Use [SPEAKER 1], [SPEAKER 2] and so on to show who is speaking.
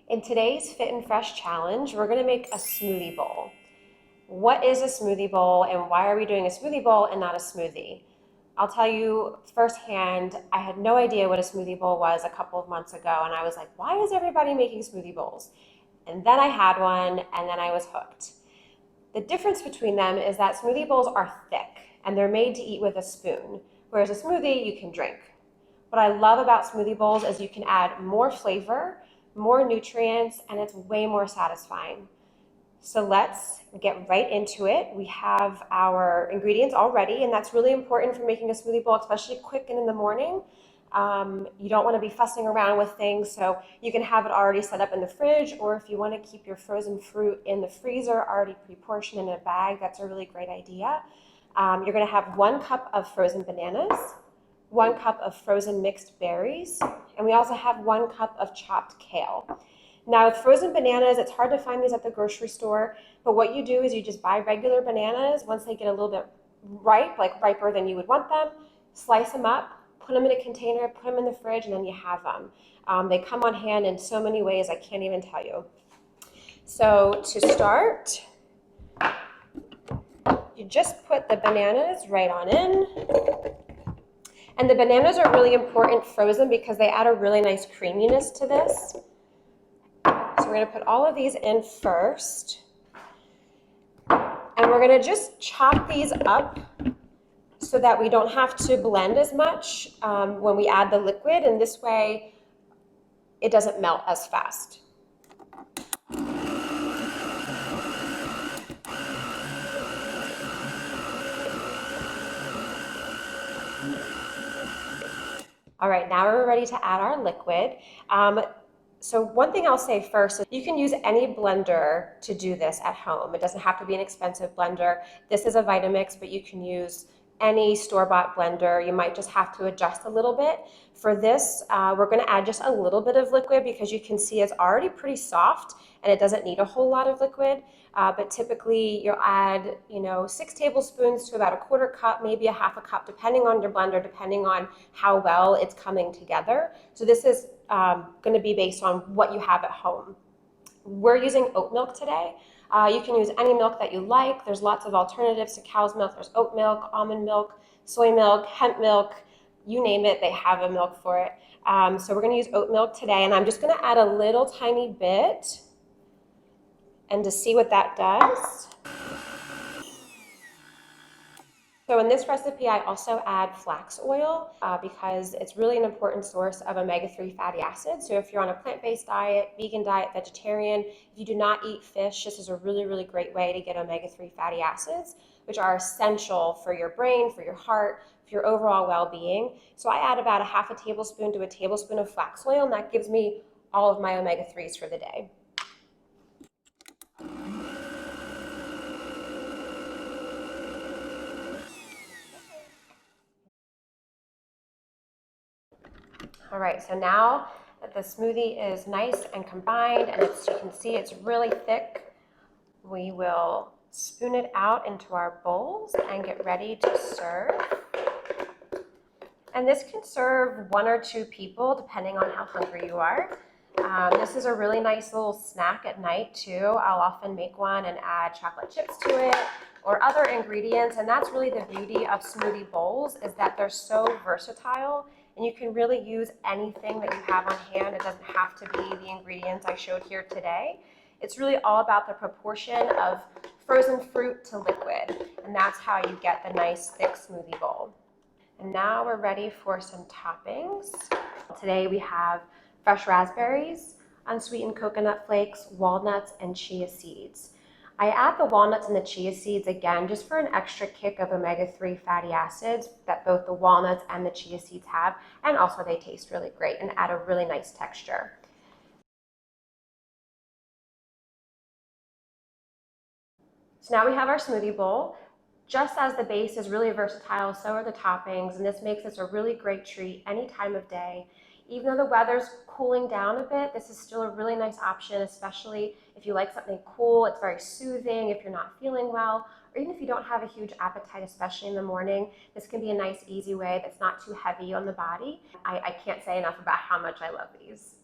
[SPEAKER 1] In today's Fit and Fresh challenge, we're going to make a smoothie bowl. What is a smoothie bowl and why are we doing a smoothie bowl and not a smoothie? I'll tell you firsthand, I had no idea what a smoothie bowl was a couple of months ago, and I was like, why is everybody making smoothie bowls? And then I had one, and then I was hooked. The difference between them is that smoothie bowls are thick, and they're made to eat with a spoon, whereas a smoothie you can drink. What I love about smoothie bowls is you can add more flavor, more nutrients, and it's way more satisfying. So let's get right into it. We have our ingredients all ready, and that's really important for making a smoothie bowl, especially quick and in the morning. You don't want to be fussing around with things, so you can have it already set up in the fridge, or if you want to keep your frozen fruit in the freezer already pre-portioned in a bag, that's a really great idea. You're going to have 1 cup of frozen bananas, 1 cup of frozen mixed berries, and we also have 1 cup of chopped kale. Now with frozen bananas, it's hard to find these at the grocery store, but what you do is you just buy regular bananas. Once they get a little bit ripe, like riper than you would want them, slice them up, put them in a container, put them in the fridge, and then you have them. They come on hand in so many ways, I can't even tell you. So to start, you just put the bananas right on in. And the bananas are really important frozen because they add a really nice creaminess to this. So we're going to put all of these in first. And we're going to just chop these up so that we don't have to blend as much when we add the liquid, and this way it doesn't melt as fast. All right, now we're ready to add our liquid. So one thing I'll say first, you can use any blender to do this at home. It doesn't have to be an expensive blender. This is a Vitamix, but you can use any store-bought blender. You might just have to adjust a little bit. For this, we're going to add just a little bit of liquid because you can see it's already pretty soft and it doesn't need a whole lot of liquid. But typically you'll add, 6 tablespoons to about a 1/4 cup, maybe a 1/2 cup, depending on your blender, depending on how well it's coming together. So this is going to be based on what you have at home. We're using oat milk today. You can use any milk that you like. There's lots of alternatives to cow's milk. There's oat milk, almond milk, soy milk, hemp milk, you name it, they have a milk for it. So we're going to use oat milk today, and I'm just going to add a little tiny bit and to see what that does. So in this recipe, I also add flax oil because it's really an important source of omega-3 fatty acids. So if you're on a plant-based diet, vegan diet, vegetarian, if you do not eat fish, this is a really, really great way to get omega-3 fatty acids, which are essential for your brain, for your heart, for your overall well-being. So I add about a 1/2 tablespoon to a tablespoon of flax oil, and that gives me all of my omega-3s for the day. All right, so now that the smoothie is nice and combined and you can see it's really thick, we will spoon it out into our bowls and get ready to serve. And this can serve 1 or 2 people depending on how hungry you are. This is a really nice little snack at night too. I'll often make one and add chocolate chips to it or other ingredients, and that's really the beauty of smoothie bowls, is that they're so versatile and you can really use anything that you have on hand. It doesn't have to be the ingredients I showed here today. It's really all about the proportion of frozen fruit to liquid, and that's how you get the nice thick smoothie bowl. And now we're ready for some toppings. Today we have fresh raspberries, unsweetened coconut flakes, walnuts, and chia seeds. I add the walnuts and the chia seeds again just for an extra kick of omega-3 fatty acids that both the walnuts and the chia seeds have, and also they taste really great and add a really nice texture. So now we have our smoothie bowl. Just as the base is really versatile, so are the toppings, and this makes this a really great treat any time of day. Even though the weather's cooling down a bit, this is still a really nice option, especially if you like something cool. It's very soothing if you're not feeling well, or even if you don't have a huge appetite, especially in the morning. This can be a nice, easy way that's not too heavy on the body. I can't say enough about how much I love these.